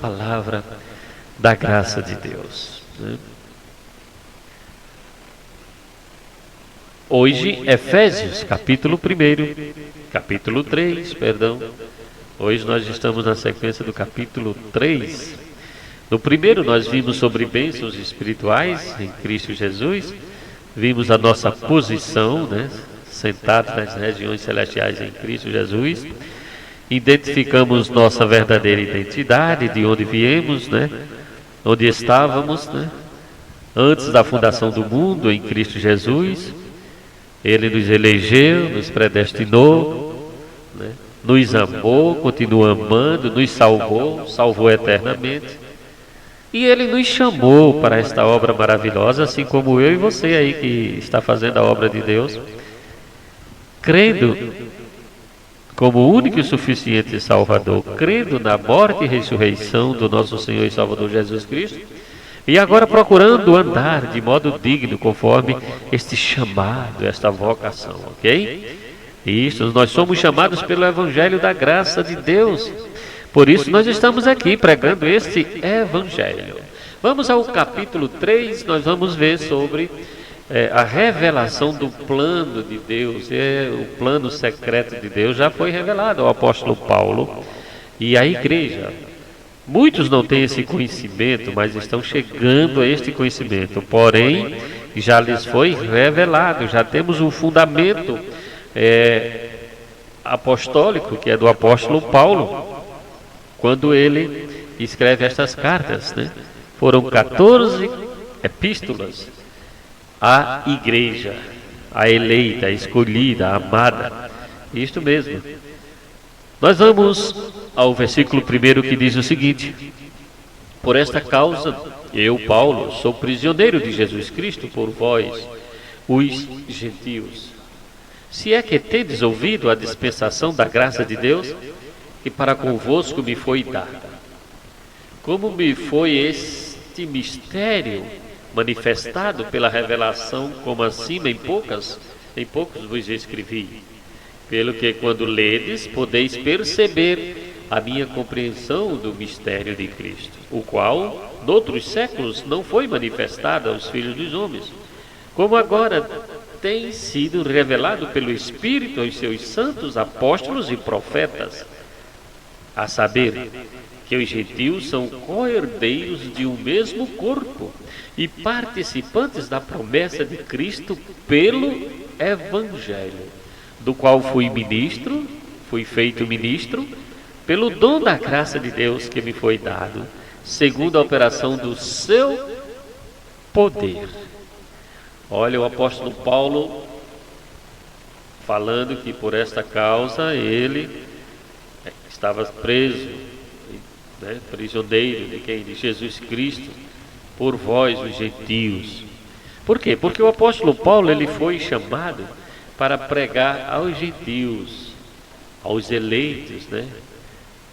palavra da graça de Deus, né? Hoje, Efésios, capítulo 3, perdão. Hoje nós estamos na sequência do capítulo 3. No primeiro nós vimos sobre bênçãos espirituais em Cristo Jesus. Vimos a nossa posição, né? Sentados nas regiões celestiais em Cristo Jesus. Identificamos nossa verdadeira identidade, de onde viemos, né? Onde estávamos, né? Antes da fundação do mundo em Cristo Jesus. Ele nos elegeu, nos predestinou, né? Nos amou, continua amando, nos salvou eternamente. E Ele nos chamou para esta obra maravilhosa, assim como eu e você aí que está fazendo a obra de Deus, crendo como único e suficiente Salvador, crendo na morte e ressurreição do nosso Senhor e Salvador Jesus Cristo, e agora procurando andar de modo digno, conforme este chamado, esta vocação, ok? Isso, nós somos chamados pelo Evangelho da graça de Deus. Por isso nós estamos aqui pregando este Evangelho. Vamos ao capítulo 3, nós vamos ver sobre a revelação do plano de Deus. O plano secreto de Deus já foi revelado ao apóstolo Paulo e à igreja. Muitos não têm esse conhecimento, mas estão chegando a este conhecimento. Porém, já lhes foi revelado, já temos um fundamento apostólico, que é do apóstolo Paulo, quando ele escreve estas cartas, né? Foram 14 epístolas à igreja, a eleita, a escolhida, a amada. Isto mesmo. Nós vamos ao versículo 1 que diz o seguinte: por esta causa, eu, Paulo, sou prisioneiro de Jesus Cristo por vós, os gentios. Se é que tendes ouvido a dispensação da graça de Deus, que para convosco me foi dada. Como me foi este mistério manifestado pela revelação, como acima em poucos vos escrevi. Pelo que quando ledes, podeis perceber a minha compreensão do mistério de Cristo, o qual, noutros séculos, não foi manifestado aos filhos dos homens, como agora tem sido revelado pelo Espírito aos seus santos apóstolos e profetas, a saber, que os gentios são co-herdeiros de um mesmo corpo e participantes da promessa de Cristo pelo Evangelho, do qual fui feito ministro, pelo dom da graça de Deus que me foi dado, segundo a operação do seu poder. Olha, o apóstolo Paulo falando que por esta causa ele estava preso, né, prisioneiro de quem? De Jesus Cristo, por vós os gentios. Por quê? Porque o apóstolo Paulo ele foi chamado para pregar aos gentios, aos eleitos, né?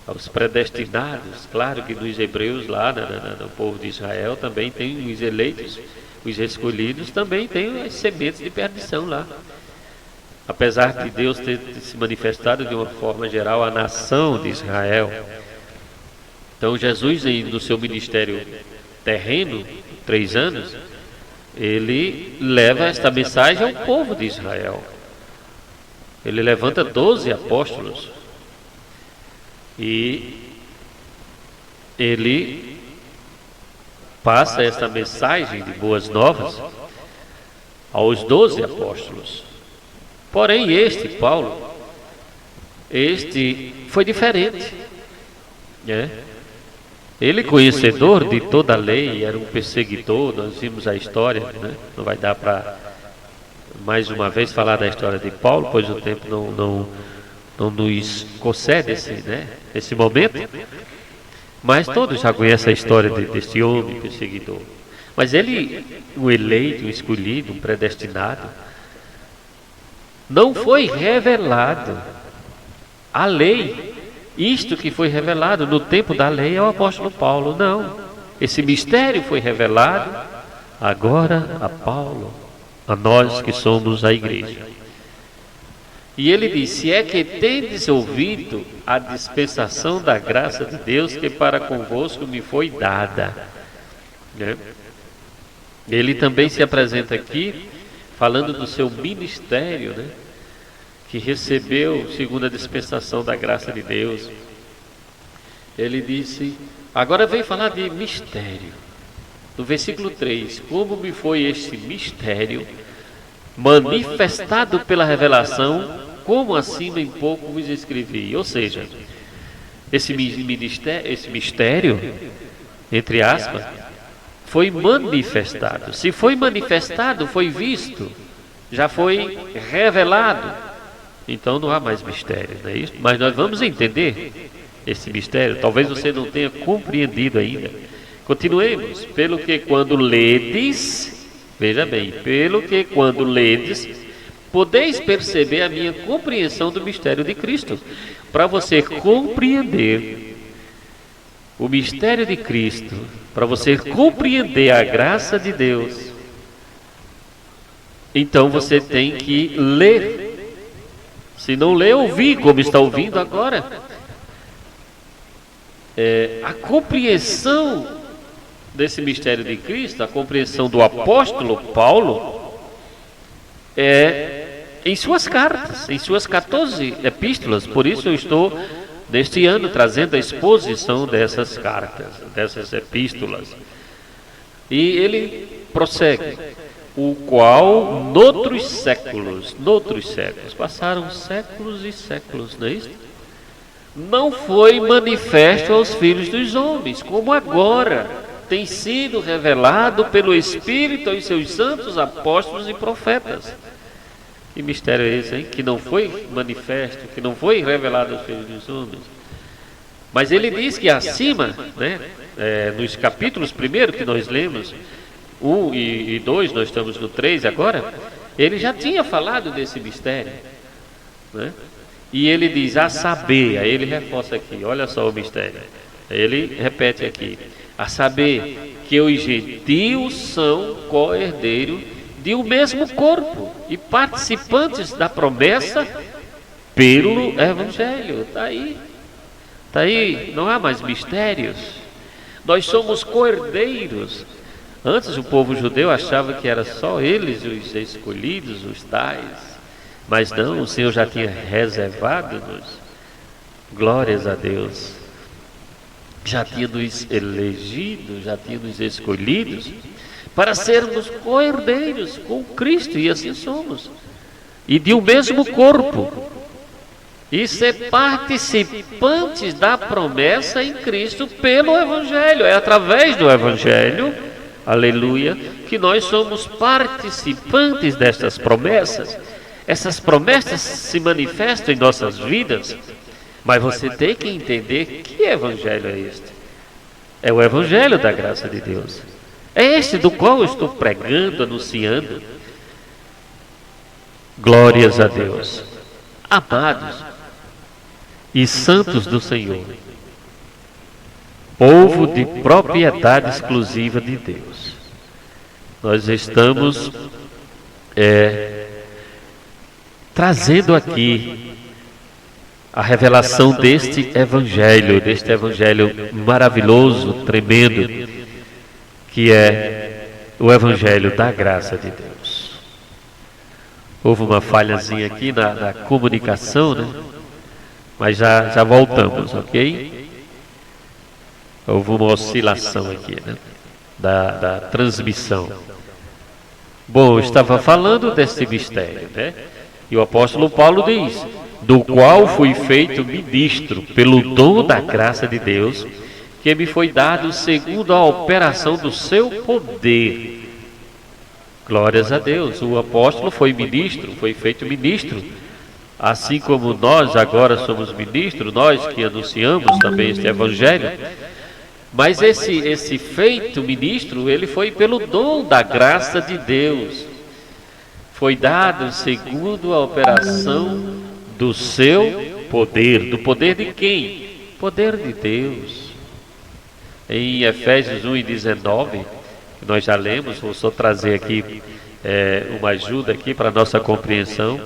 Aos predestinados. Claro que nos hebreus lá, no povo de Israel, também tem os eleitos, os escolhidos, também tem as sementes de perdição lá. Apesar de Deus ter se manifestado de uma forma geral à nação de Israel. Então Jesus, no seu ministério terreno, 3 anos, ele leva esta mensagem ao povo de Israel. Ele levanta 12 apóstolos e ele passa esta mensagem de boas novas aos 12 apóstolos. Porém, Paulo, foi diferente, né? Ele, conhecedor de toda a lei, era um perseguidor. Nós vimos a história, né? Não vai dar para mais uma vez falar da história de Paulo, pois o tempo não nos concede esse momento. Mas todos já conhecem a história deste homem perseguidor. Mas ele, um eleito, um escolhido, um predestinado, não foi revelado a lei. Isto que foi revelado no tempo da lei ao apóstolo Paulo, não. Esse mistério foi revelado agora a Paulo, a nós que somos a igreja. E ele diz: se é que tendes ouvido a dispensação da graça de Deus que para convosco me foi dada. Né? Ele também se apresenta aqui falando do seu ministério, né? Que recebeu segundo a dispensação da graça de Deus. Ele disse, agora vem falar de mistério. No versículo 3, como me foi este mistério manifestado pela revelação, como acima em pouco vos escrevi. Ou seja, esse mistério, entre aspas, foi manifestado. Se foi manifestado, foi visto, já foi revelado. Então não há mais mistério, não é isso? Mas nós vamos entender esse mistério. Talvez você não tenha compreendido ainda. Continuemos. Pelo que quando ledes, veja bem, pelo que quando ledes, podeis perceber a minha compreensão do mistério de Cristo. Para você compreender o mistério de Cristo, para você compreender a graça de Deus, então você tem que ler. Se não ler, ouvir, como está ouvindo agora. A compreensão desse mistério de Cristo, a compreensão do apóstolo Paulo, em suas cartas, em suas 14 epístolas. Por isso eu estou, neste ano, trazendo a exposição dessas cartas, dessas epístolas. E ele prossegue, o qual noutros séculos, passaram séculos e séculos, não é isso? Não foi manifesto aos filhos dos homens, como agora tem sido revelado pelo Espírito aos seus santos apóstolos e profetas. Que mistério é esse, hein? Que não foi manifesto, que não foi revelado aos filhos dos homens. Mas ele diz que acima, né, nos capítulos primeiro que nós lemos, 1 e 2, nós estamos no 3 agora, ele já tinha falado desse mistério, né? E ele diz, a saber, aí ele reforça aqui, olha só o mistério, ele repete aqui, a saber que os gentios são co-herdeiros de um mesmo corpo e participantes da promessa pelo Evangelho. Está aí, não há mais mistérios, nós somos co-herdeiros. Antes o povo judeu achava que era só eles os escolhidos, os tais, mas não, o Senhor já tinha reservado-nos, glórias a Deus, já tinha nos elegido, já tinha nos escolhidos para sermos co-herdeiros com Cristo, e assim somos, e de um mesmo corpo, e ser participantes da promessa em Cristo pelo Evangelho. É através do Evangelho, aleluia, que nós somos participantes destas promessas. Essas promessas se manifestam em nossas vidas, mas você tem que entender que evangelho é este. É o evangelho da graça de Deus. É este do qual eu estou pregando, anunciando. Glórias a Deus. Amados e santos do Senhor, povo de propriedade exclusiva de Deus, nós estamos trazendo aqui a revelação deste evangelho maravilhoso, tremendo, que é o evangelho da graça de Deus. Houve uma falhazinha aqui na comunicação, né? Mas já voltamos, ok? Houve uma oscilação aqui, né? Da transmissão. Bom, eu estava falando desse mistério, né? E o apóstolo Paulo diz, do qual fui feito ministro pelo dom da graça de Deus, que me foi dado segundo a operação do seu poder. Glórias a Deus. O apóstolo foi ministro, foi feito ministro, assim como nós agora somos ministros, nós que anunciamos também este evangelho. Mas esse feito ministro, ele foi pelo dom da graça de Deus. Foi dado segundo a operação do seu poder. Do poder de quem? Poder de Deus. Em Efésios 1:19, que nós já lemos, vou só trazer aqui uma ajuda aqui para a nossa compreensão.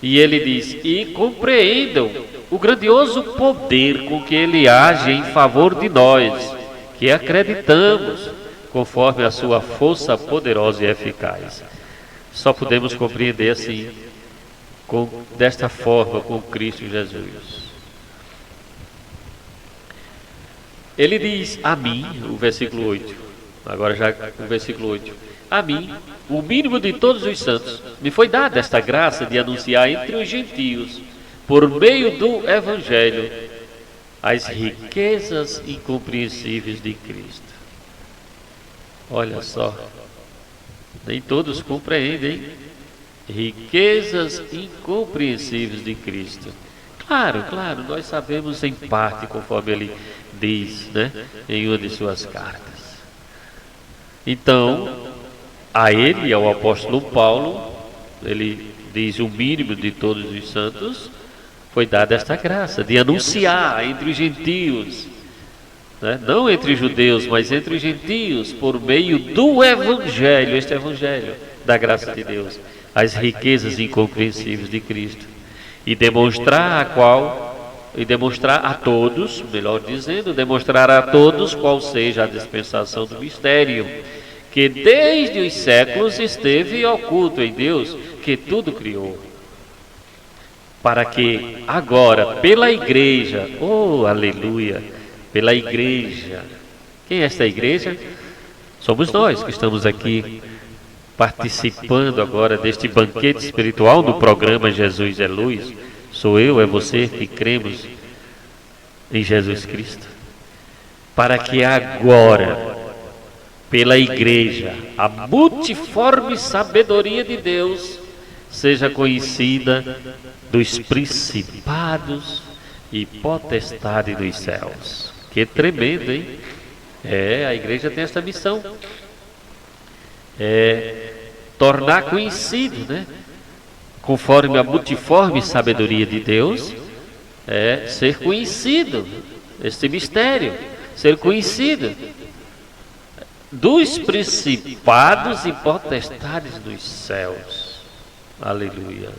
E ele diz: e compreendam o grandioso poder com que ele age em favor de nós, que acreditamos, conforme a sua força poderosa e eficaz. Só podemos compreender assim, desta forma, com Cristo Jesus. Ele diz a mim, o versículo 8, agora já o versículo 8, a mim, o mínimo de todos os santos, me foi dada esta graça de anunciar entre os gentios, por meio do Evangelho, as riquezas incompreensíveis de Cristo. Olha só, nem todos compreendem riquezas incompreensíveis de Cristo. Claro, nós sabemos em parte, conforme ele diz, né, em uma de suas cartas. Então, a ele, ao apóstolo Paulo, ele diz: o mínimo de todos os santos foi dada esta graça de anunciar entre os gentios, né? Não entre os judeus, mas entre os gentios, por meio do Evangelho, este Evangelho da graça de Deus, as riquezas incompreensíveis de Cristo, e demonstrar a todos, melhor dizendo, demonstrar a todos qual seja a dispensação do mistério, que desde os séculos esteve oculto em Deus, que tudo criou, para que agora, pela igreja, oh aleluia, pela igreja, quem é esta igreja? Somos nós que estamos aqui participando agora deste banquete espiritual no programa Jesus é Luz. Sou eu, é você que cremos em Jesus Cristo, para que agora, pela igreja, a multiforme sabedoria de Deus seja conhecida dos principados e potestade dos céus. Que tremendo, hein? A igreja tem esta missão, tornar conhecido, né? Conforme a multiforme sabedoria de Deus, ser conhecido este mistério, ser conhecido dos principados e potestades dos céus. Aleluia.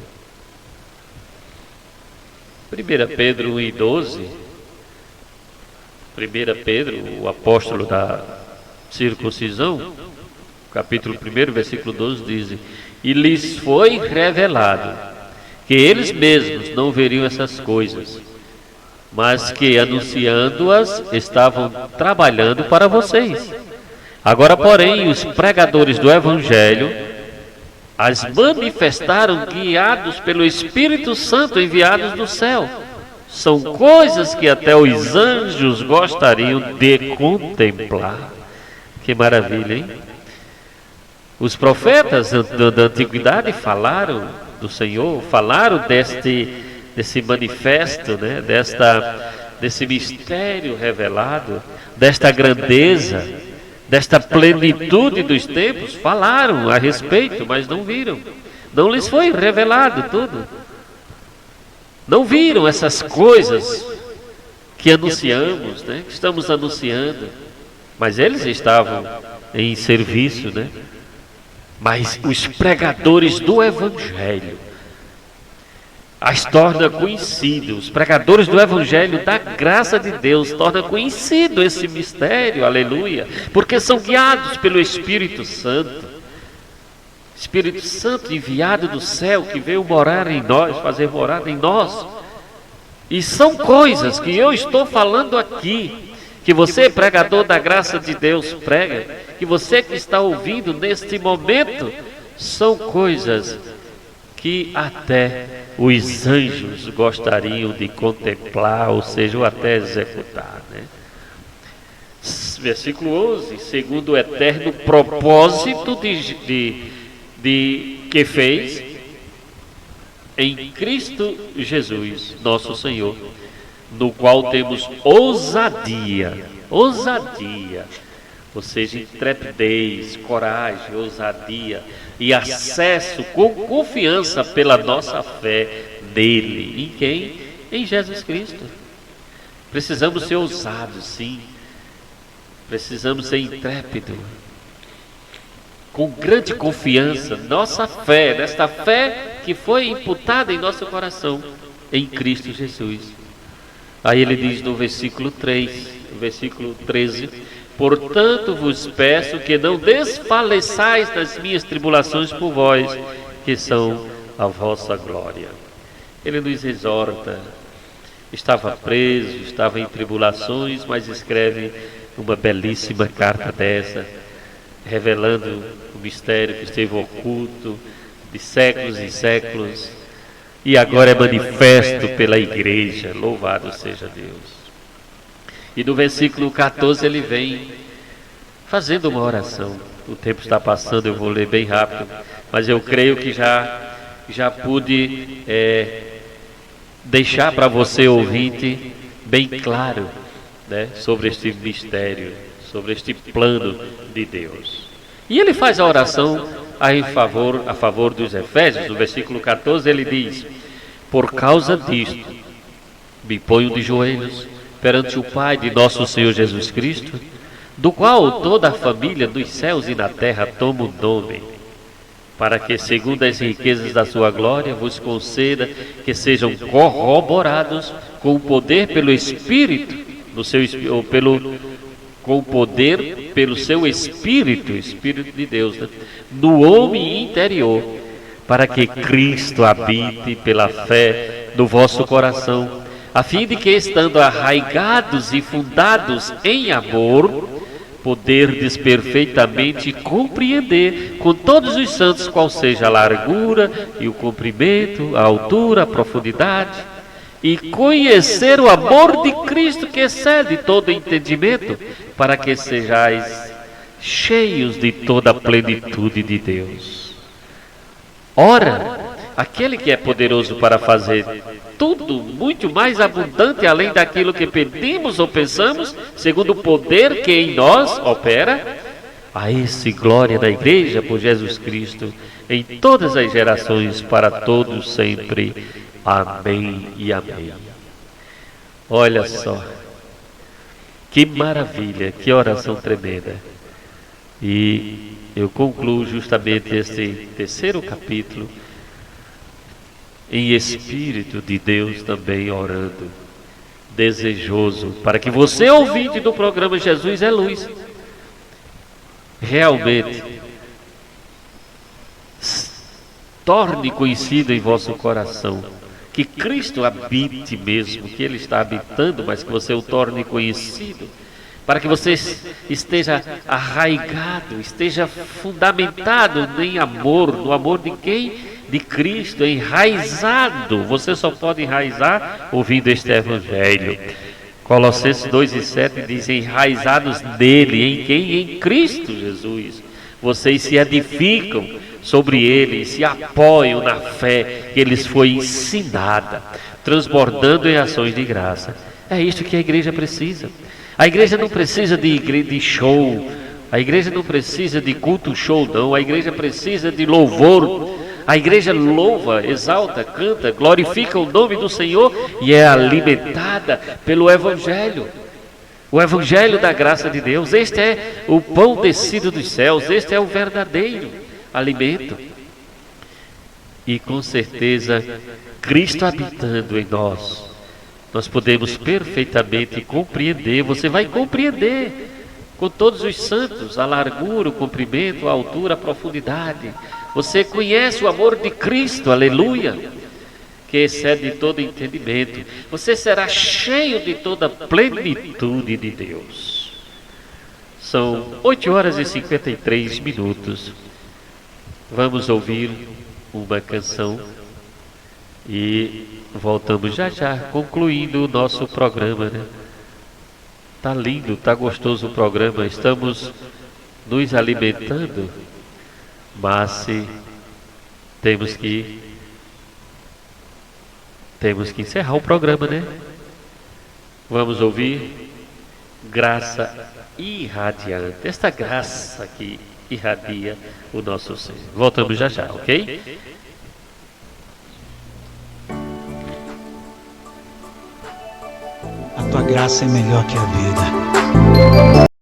1 Pedro 1:12, 1 Pedro, o apóstolo da circuncisão, capítulo 1, versículo 12, diz: e lhes foi revelado que eles mesmos não veriam essas coisas, mas que, anunciando-as, estavam trabalhando para vocês. Agora, porém, os pregadores do Evangelho as manifestaram, guiados pelo Espírito Santo enviados do céu. São coisas que até os anjos gostariam de contemplar. Que maravilha, hein? Os profetas da antiguidade falaram do Senhor, falaram desse manifesto, né? Desse mistério revelado, desta grandeza, desta plenitude dos tempos. Falaram a respeito, mas não viram. Não lhes foi revelado tudo. Não viram essas coisas que anunciamos, né? Que estamos anunciando. Mas eles estavam em serviço, né? Mas os pregadores do Evangelho as torna conhecido. Os pregadores do Evangelho da graça de Deus torna conhecido esse mistério, aleluia, porque são guiados pelo Espírito Santo. Espírito Santo enviado do céu, que veio morar em nós, fazer morada em nós. E são coisas que eu estou falando aqui, que você, pregador da graça de Deus, prega, que você que está ouvindo neste momento, são coisas que até os anjos gostariam de contemplar, ou seja, ou até executar, né? Versículo 11: segundo o eterno propósito que fez em Cristo Jesus, nosso Senhor, no qual temos ousadia, ou seja, intrepidez, coragem, ousadia e acesso com confiança pela nossa fé nele. Em quem? Em Jesus Cristo. Precisamos ser ousados, sim. Precisamos ser intrépidos, com grande confiança. Nossa fé, nesta fé que foi imputada em nosso coração em Cristo Jesus. Aí ele diz no versículo 13: portanto vos peço que não desfaleçais nas minhas tribulações por vós, que são a vossa glória. Ele nos exorta. Estava preso, estava em tribulações, mas escreve uma belíssima carta dessa, revelando o mistério que esteve oculto de séculos e séculos, e agora é manifesto pela igreja. Louvado seja Deus. E no versículo 14 ele vem fazendo uma oração. O tempo está passando, eu vou ler bem rápido, mas eu creio que já pude deixar para você, ouvinte, bem claro, né, sobre este mistério, sobre este plano de Deus. E ele faz a oração a favor dos Efésios. No versículo 14 ele diz: por causa disto me ponho de joelhos perante o Pai de nosso Senhor Jesus Cristo, do qual toda a família dos céus e na terra toma o nome, para que, segundo as riquezas da sua glória, vos conceda que sejam corroborados com o poder pelo Espírito, com o poder pelo seu Espírito de Deus, né, no homem interior, para que Cristo habite pela fé no vosso coração, a fim de que, estando arraigados e fundados em amor, poderdes perfeitamente compreender com todos os santos qual seja a largura e o comprimento, a altura, a profundidade, e conhecer o amor de Cristo que excede todo entendimento, para que sejais cheios de toda a plenitude de Deus. Ora, aquele que é poderoso para fazer tudo muito mais abundante além daquilo que pedimos ou pensamos, segundo o poder que em nós opera, a esse glória da igreja por Jesus Cristo em todas as gerações, para todos sempre. Amém e amém. Olha só, que maravilha, que oração tremenda. E eu concluo justamente este terceiro capítulo em Espírito de Deus, também orando, desejoso, para que você, ouvinte do programa Jesus é Luz, realmente torne conhecido em vosso coração que Cristo habite mesmo, que Ele está habitando, mas que você o torne conhecido, para que você esteja arraigado, esteja fundamentado em amor, no amor de quem? De Cristo, enraizado. Você só pode enraizar ouvindo este Evangelho. Colossenses 2:7 diz: enraizados nele. Em quem? Em Cristo Jesus. Vocês se edificam sobre ele, se apoiam na fé que lhes foi ensinada, transbordando em ações de graça. É isto que a igreja precisa. A igreja não precisa de show, a igreja não precisa de culto show, não. A igreja precisa de louvor. A igreja louva, exalta, canta, glorifica o nome do Senhor e é alimentada pelo Evangelho. O Evangelho da graça de Deus. Este é o pão descido dos céus, este é o verdadeiro alimento. E com certeza, Cristo habitando em nós, nós podemos perfeitamente compreender. Você vai compreender com todos os santos a largura, o comprimento, a altura, a profundidade. Você conhece o amor de Cristo, aleluia, que excede todo entendimento. Você será cheio de toda a plenitude de Deus. São 8h53. Vamos ouvir uma canção e voltamos já já, concluindo o nosso programa, né? Tá lindo, tá gostoso o programa. Estamos nos alimentando, mas temos que encerrar o programa, né? Vamos ouvir Graça Irradiante. Esta graça que irradia o nosso ser. Voltamos já já, ok? A tua graça é melhor que a vida.